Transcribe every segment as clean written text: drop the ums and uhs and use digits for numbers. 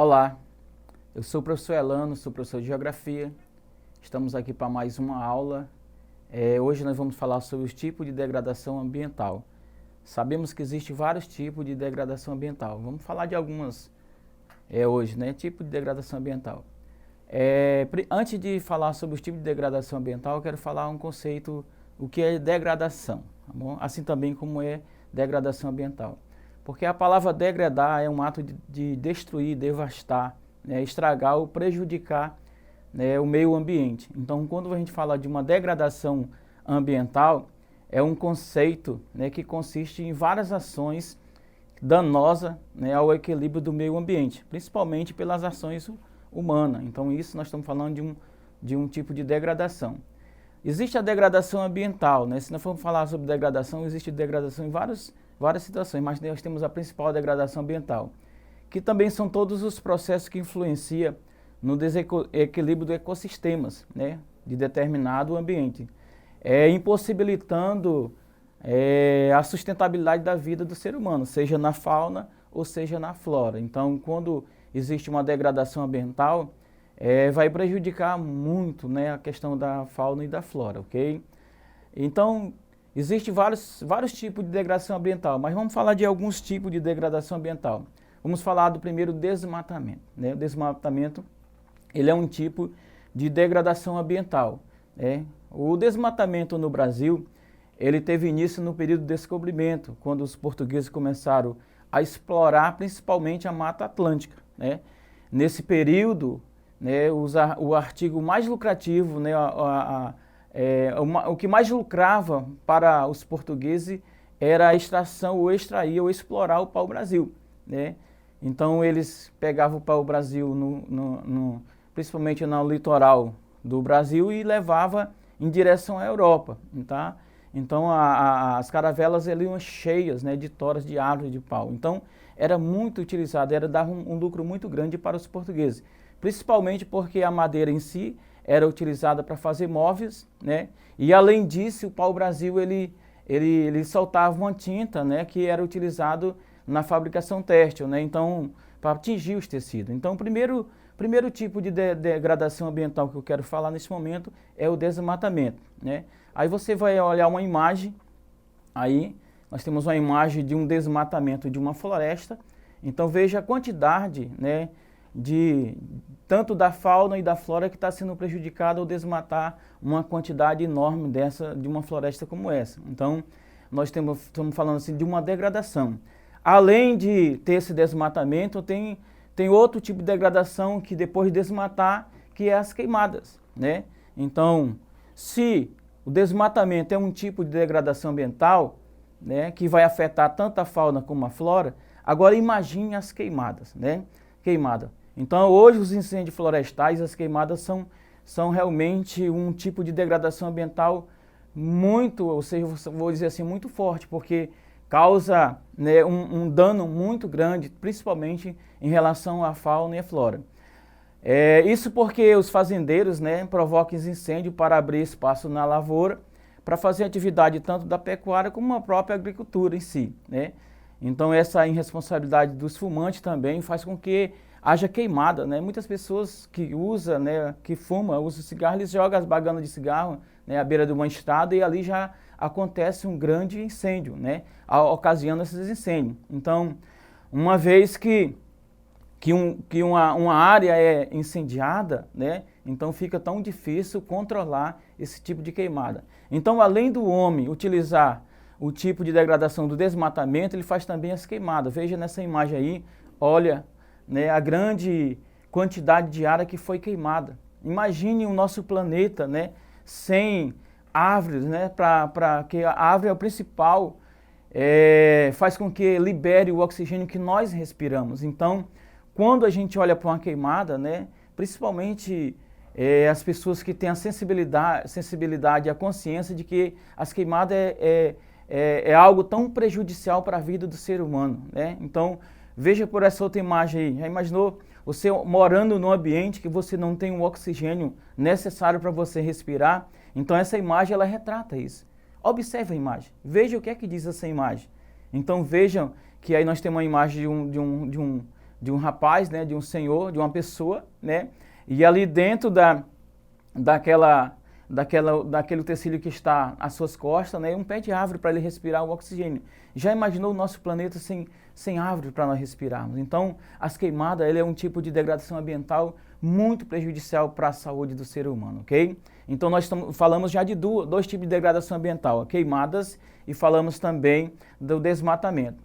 Olá, eu sou o professor Elano, sou professor de Geografia. Estamos aqui para mais uma aula. Hoje nós vamos falar sobre os tipos de degradação ambiental. Sabemos que existem vários tipos de degradação ambiental. Vamos falar de algumas hoje, né? Tipo de degradação ambiental. Antes de falar sobre os tipos de degradação ambiental, eu quero falar um conceito, o que é degradação, tá bom? Assim também como é degradação ambiental. Porque a palavra degradar é um ato de destruir, devastar, né, estragar ou prejudicar, né, o meio ambiente. Então, quando a gente fala de uma degradação ambiental, é um conceito, né, que consiste em várias ações danosas, né, ao equilíbrio do meio ambiente, principalmente pelas ações humanas. Então, isso nós estamos falando de um tipo de degradação. Existe a degradação ambiental, né? Se nós formos falar sobre degradação, existe degradação em várias situações, mas nós temos a principal degradação ambiental, que também são todos os processos que influenciam no desequilíbrio dos ecossistemas, né, de determinado ambiente, impossibilitando a sustentabilidade da vida do ser humano, seja na fauna ou seja na flora. Então, quando existe uma degradação ambiental, vai prejudicar muito, né, a questão da fauna e da flora, ok? Então, existem vários tipos de degradação ambiental, mas vamos falar de alguns tipos de degradação ambiental. Vamos falar do primeiro, desmatamento, né? O desmatamento, ele é um tipo de degradação ambiental, né? O desmatamento no Brasil, ele teve início no período do descobrimento, quando os portugueses começaram a explorar principalmente a Mata Atlântica, né? Nesse período, né, o artigo mais lucrativo, né, o que mais lucrava para os portugueses era a extração, ou extrair, ou explorar o pau-brasil, né? Então eles pegavam o pau-brasil principalmente no litoral do Brasil e levavam em direção à Europa, tá? Então as caravelas iam cheias, né, de toras de árvore de pau. Então era muito utilizado, dava um lucro muito grande para os portugueses, principalmente porque a madeira em si era utilizada para fazer móveis, né? E além disso, o pau-brasil ele soltava uma tinta, né, que era utilizado na fabricação têxtil, né? Então, para atingir os tecidos. Então, o primeiro tipo de degradação ambiental que eu quero falar nesse momento é o desmatamento, né? Aí você vai olhar uma imagem, aí nós temos uma imagem de um desmatamento de uma floresta. Então veja a quantidade, né, tanto da fauna e da flora que está sendo prejudicada ao desmatar uma quantidade enorme de uma floresta como essa. Então nós estamos falando assim de uma degradação. Além de ter esse desmatamento, tem outro tipo de degradação que depois de desmatar, que é as queimadas, né? Então, se o desmatamento é um tipo de degradação ambiental, né, que vai afetar tanto a fauna como a flora, agora imagine as queimadas, né? Queimada. Então, hoje os incêndios florestais, as queimadas são realmente um tipo de degradação ambiental muito, ou seja, vou dizer assim, muito forte, porque causa, né, um dano muito grande, principalmente em relação à fauna e à flora. Isso porque os fazendeiros, né, provocam incêndio para abrir espaço na lavoura, para fazer atividade tanto da pecuária como a própria agricultura em si, né? Então essa irresponsabilidade dos fumantes também faz com que haja queimada, né? Muitas pessoas que usam, né, que fumam, usam cigarro, eles jogam as baganas de cigarro, né, à beira de uma estrada e ali já acontece um grande incêndio, né, ocasionando esses incêndios. Então, uma vez que uma área é incendiada, né, então fica tão difícil controlar esse tipo de queimada. Então, além do homem utilizar o tipo de degradação do desmatamento, ele faz também as queimadas. Veja nessa imagem aí, olha, né, a grande quantidade de área que foi queimada. Imagine o nosso planeta, né, sem árvores, né, que a árvore é o principal, faz com que libere o oxigênio que nós respiramos. Então, quando a gente olha para uma queimada, né, principalmente as pessoas que têm a sensibilidade e a consciência de que as queimadas é algo tão prejudicial para a vida do ser humano, né? Então, veja por essa outra imagem aí. Já imaginou você morando num ambiente que você não tem o oxigênio necessário para você respirar? Então, essa imagem, ela retrata isso. Observe a imagem. Veja o que é que diz essa imagem. Então, vejam que aí nós temos uma imagem de um rapaz, né, de um senhor, de uma pessoa, né, e ali dentro daquele tecido que está às suas costas, né, um pé de árvore para ele respirar o oxigênio. Já imaginou o nosso planeta sem árvore para nós respirarmos? Então, as queimadas, ele é um tipo de degradação ambiental muito prejudicial para a saúde do ser humano, ok? Então, nós falamos já de dois tipos de degradação ambiental, queimadas, e falamos também do desmatamento.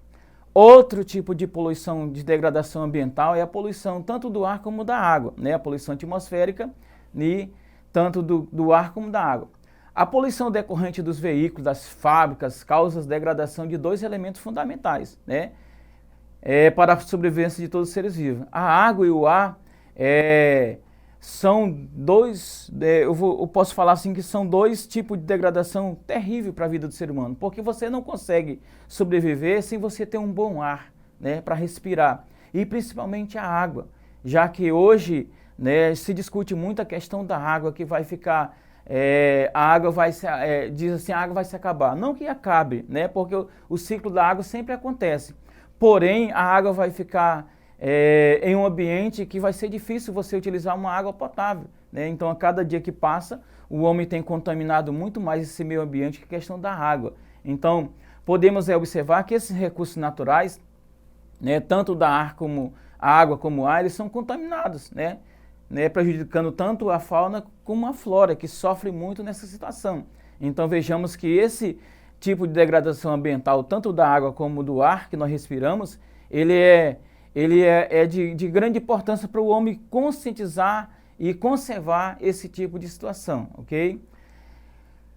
Outro tipo de poluição, de degradação ambiental, é a poluição tanto do ar como da água, né? A poluição atmosférica, e tanto do ar como da água. A poluição decorrente dos veículos, das fábricas, causa degradação de dois elementos fundamentais, né? Para a sobrevivência de todos os seres vivos. A água e o ar são dois, eu posso falar assim que são dois tipos de degradação terrível para a vida do ser humano, porque você não consegue sobreviver sem você ter um bom ar, né, para respirar, e principalmente a água, já que hoje, né, se discute muito a questão da água, que vai ficar, a água vai se, diz assim, a água vai se acabar. Não que acabe, né, porque o ciclo da água sempre acontece, porém a água vai ficar em um ambiente que vai ser difícil você utilizar uma água potável, né? Então, a cada dia que passa, o homem tem contaminado muito mais esse meio ambiente que a questão da água. Então, podemos observar que esses recursos naturais, né, tanto da ar como a água como o ar, eles são contaminados, né, prejudicando tanto a fauna como a flora, que sofre muito nessa situação. Então, vejamos que esse tipo de degradação ambiental, tanto da água como do ar que nós respiramos, ele é de grande importância para o homem conscientizar e conservar esse tipo de situação, ok?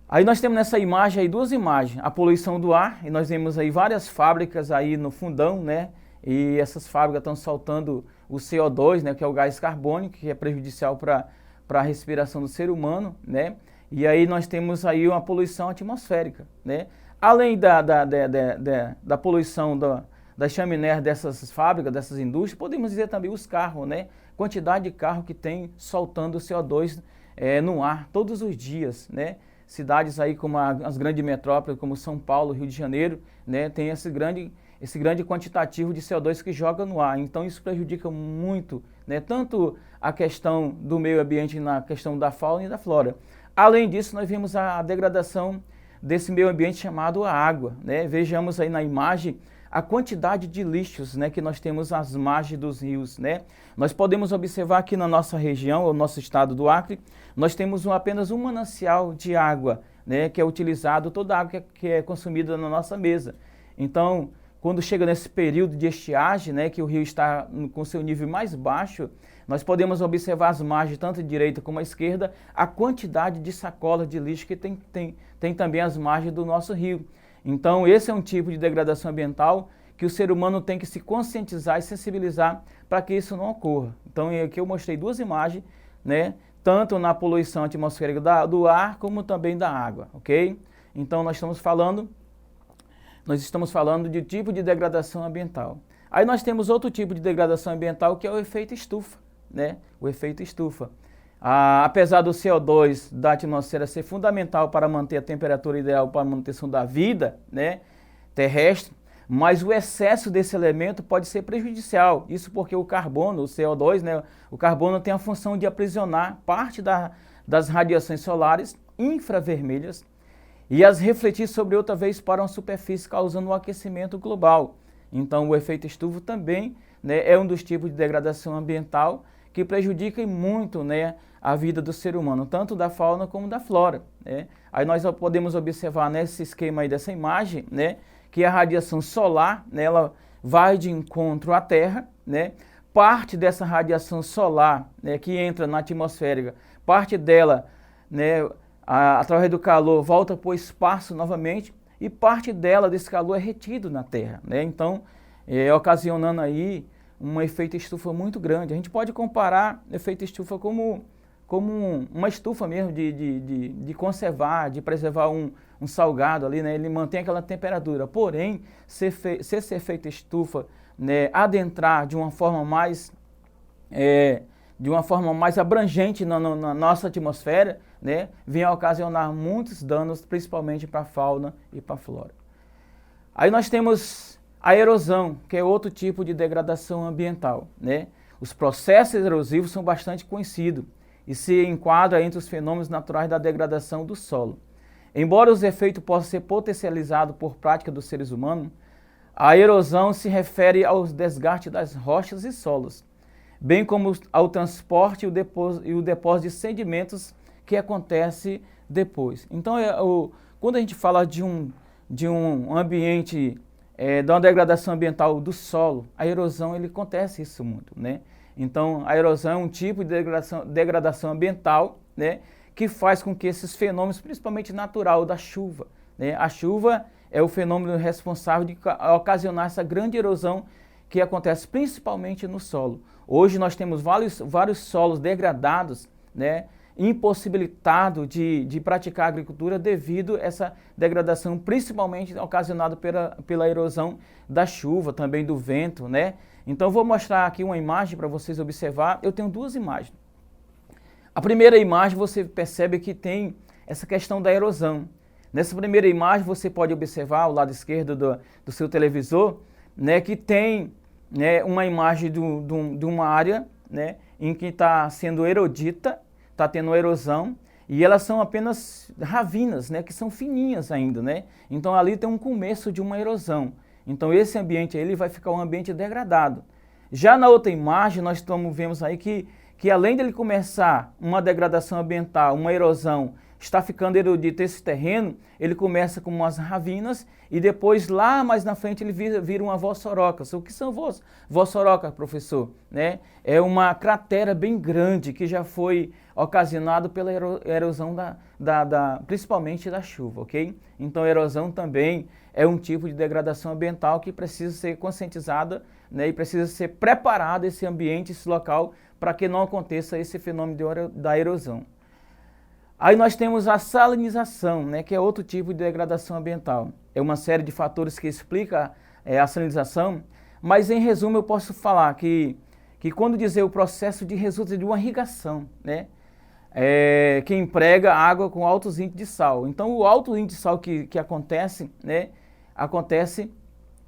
Aí nós temos nessa imagem aí duas imagens, a poluição do ar, e nós vemos aí várias fábricas aí no fundão, né? E essas fábricas estão soltando o CO2, né, que é o gás carbônico, que é prejudicial para a respiração do ser humano, né? E aí nós temos aí uma poluição atmosférica, né? Além da poluição das chaminés dessas fábricas, dessas indústrias, podemos dizer também os carros, né? Quantidade de carro que tem soltando CO2 no ar todos os dias, né? Cidades aí como as grandes metrópoles, como São Paulo, Rio de Janeiro, né? Tem esse grande quantitativo de CO2 que joga no ar. Então isso prejudica muito, né? Tanto a questão do meio ambiente na questão da fauna e da flora. Além disso, nós vemos a degradação desse meio ambiente chamado a água, né? Vejamos aí na imagem a quantidade de lixos, né, que nós temos às margens dos rios, né? Nós podemos observar aqui na nossa região, o nosso estado do Acre, nós temos apenas um manancial de água, né, que é utilizado, toda a água que é consumida na nossa mesa. Então, quando chega nesse período de estiagem, né, que o rio está com seu nível mais baixo, nós podemos observar as margens, tanto de direita como à esquerda, a quantidade de sacolas de lixo que tem também as margens do nosso rio. Então, esse é um tipo de degradação ambiental que o ser humano tem que se conscientizar e sensibilizar para que isso não ocorra. Então, aqui eu mostrei duas imagens, né, tanto na poluição atmosférica do ar, como também da água, ok? Então, nós estamos falando de tipo de degradação ambiental. Aí nós temos outro tipo de degradação ambiental, que é o efeito estufa, né? O efeito estufa. Apesar do CO2 da atmosfera ser fundamental para manter a temperatura ideal para a manutenção da vida, né, terrestre, mas o excesso desse elemento pode ser prejudicial. Isso porque o carbono, o CO2, né, o carbono tem a função de aprisionar parte das radiações solares infravermelhas e as refletir sobre outra vez para uma superfície, causando um aquecimento global. Então, o efeito estufa também, né, é um dos tipos de degradação ambiental que prejudica muito, né, a vida do ser humano, tanto da fauna como da flora, né? Aí nós podemos observar nesse esquema aí dessa imagem, né, que a radiação solar, né, ela vai de encontro à Terra, né? Parte dessa radiação solar, né, que entra na atmosfera, parte dela, né, através do calor, volta para o espaço novamente, e parte dela, desse calor, é retido na Terra, né? Então, ocasionando aí um efeito estufa muito grande. A gente pode comparar o efeito estufa como uma estufa mesmo de conservar, de preservar um salgado ali, né? Ele mantém aquela temperatura. Porém, se esse efeito estufa, né, adentrar de uma forma mais abrangente na nossa atmosfera, né, vem a ocasionar muitos danos, principalmente para a fauna e para a flora. Aí nós temos A erosão, que é outro tipo de degradação ambiental, né? Os processos erosivos são bastante conhecidos e se enquadram entre os fenômenos naturais da degradação do solo. Embora os efeitos possam ser potencializados por prática dos seres humanos, a erosão se refere ao desgaste das rochas e solos, bem como ao transporte e o depósito de sedimentos que acontece depois. Então, quando a gente fala de um ambiente, de uma degradação ambiental do solo, a erosão, ele acontece isso muito, né? Então, a erosão é um tipo de degradação ambiental, né, que faz com que esses fenômenos, principalmente natural da chuva, né? A chuva é o fenômeno responsável de ocasionar essa grande erosão que acontece principalmente no solo. Hoje nós temos vários solos degradados, né, impossibilitados de praticar agricultura devido a essa degradação, principalmente ocasionada pela erosão da chuva, também do vento, né? Então vou mostrar aqui uma imagem para vocês observar. Eu tenho duas imagens. A primeira imagem você percebe que tem essa questão da erosão. Nessa primeira imagem você pode observar ao lado esquerdo do seu televisor, né, que tem, né, uma imagem de uma área, né, em que está sendo erodita, está tendo erosão, e elas são apenas ravinas, né, que são fininhas ainda, né? Então ali tem um começo de uma erosão. Então esse ambiente aí, ele vai ficar um ambiente degradado. Já na outra imagem nós vemos aí que além dele começar uma degradação ambiental, uma erosão, está ficando erudito esse terreno, ele começa com umas ravinas e depois lá mais na frente ele vira uma vossoroca. O que são vossoroca, professor? Né? É uma cratera bem grande que já foi ocasionado pela erosão principalmente da chuva, ok? Então a erosão também é um tipo de degradação ambiental que precisa ser conscientizada, né, e precisa ser preparado esse ambiente, esse local, para que não aconteça esse fenômeno da erosão. Aí nós temos a salinização, né, que é outro tipo de degradação ambiental. É uma série de fatores que explica a salinização, mas em resumo eu posso falar que quando dizer o processo resulta de uma irrigação, né, que emprega água com altos índices de sal. Então o alto índice de sal que acontece, né,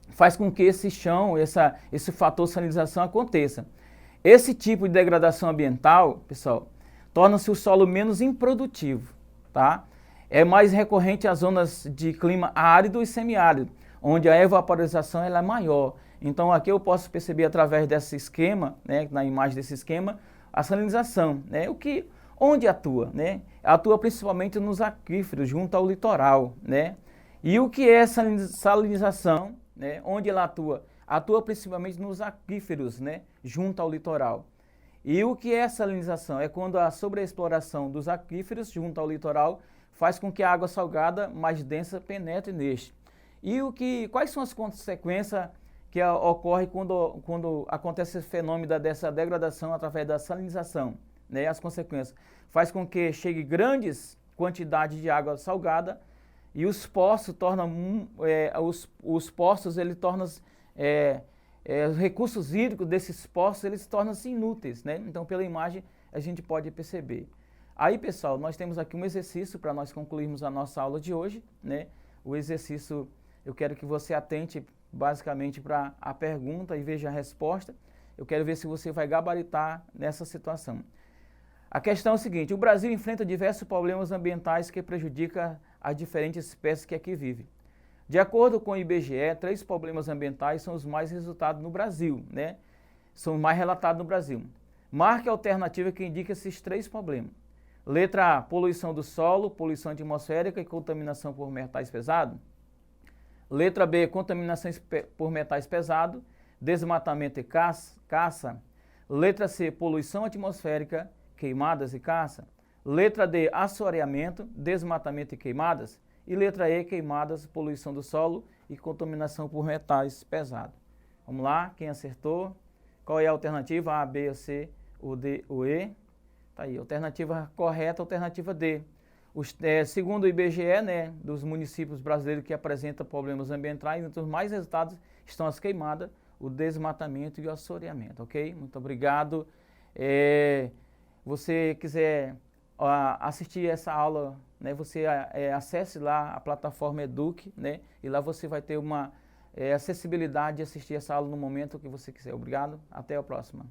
faz com que esse chão, esse fator salinização aconteça. Esse tipo de degradação ambiental, pessoal, torna-se o solo menos improdutivo, tá? É mais recorrente às zonas de clima árido e semiárido, onde a evaporização ela é maior. Então aqui eu posso perceber através desse esquema, né, na imagem desse esquema, a salinização, né? Onde atua, né? Atua principalmente nos aquíferos, junto ao litoral, né? E o que é salinização, né? Onde ela atua? Atua principalmente nos aquíferos, né, junto ao litoral. E o que é salinização? É quando a sobreexploração dos aquíferos junto ao litoral faz com que a água salgada mais densa penetre neste. E quais são as consequências que ocorrem quando acontece esse fenômeno dessa degradação através da salinização? Né? As consequências faz com que chegue grandes quantidades de água salgada e os poços os recursos hídricos desses poços, eles tornam-se inúteis, né? Então, pela imagem, a gente pode perceber. Aí, pessoal, nós temos aqui um exercício para nós concluirmos a nossa aula de hoje, né? O exercício, eu quero que você atente basicamente para a pergunta e veja a resposta. Eu quero ver se você vai gabaritar nessa situação. A questão é o seguinte: o Brasil enfrenta diversos problemas ambientais que prejudicam as diferentes espécies que aqui vivem. De acordo com o IBGE, 3 problemas ambientais são os mais resultados no Brasil, né? São mais relatados no Brasil. Marque a alternativa que indica esses 3 problemas. Letra A, poluição do solo, poluição atmosférica e contaminação por metais pesados. Letra B, contaminação por metais pesados, desmatamento e caça. Letra C, poluição atmosférica, queimadas e caça. Letra D, assoreamento, desmatamento e queimadas. E letra E, queimadas, poluição do solo e contaminação por metais pesados. Vamos lá, quem acertou? Qual é a alternativa? A, B, C, o D, o E? Tá aí, alternativa correta, alternativa D. Segundo o IBGE, né, dos municípios brasileiros que apresentam problemas ambientais, entre os mais resultados estão as queimadas, o desmatamento e o assoreamento, ok? Muito obrigado. Você quiser assistir essa aula, né, você acesse lá a plataforma Eduque, né, e lá você vai ter acessibilidade de assistir essa aula no momento que você quiser. Obrigado, até a próxima.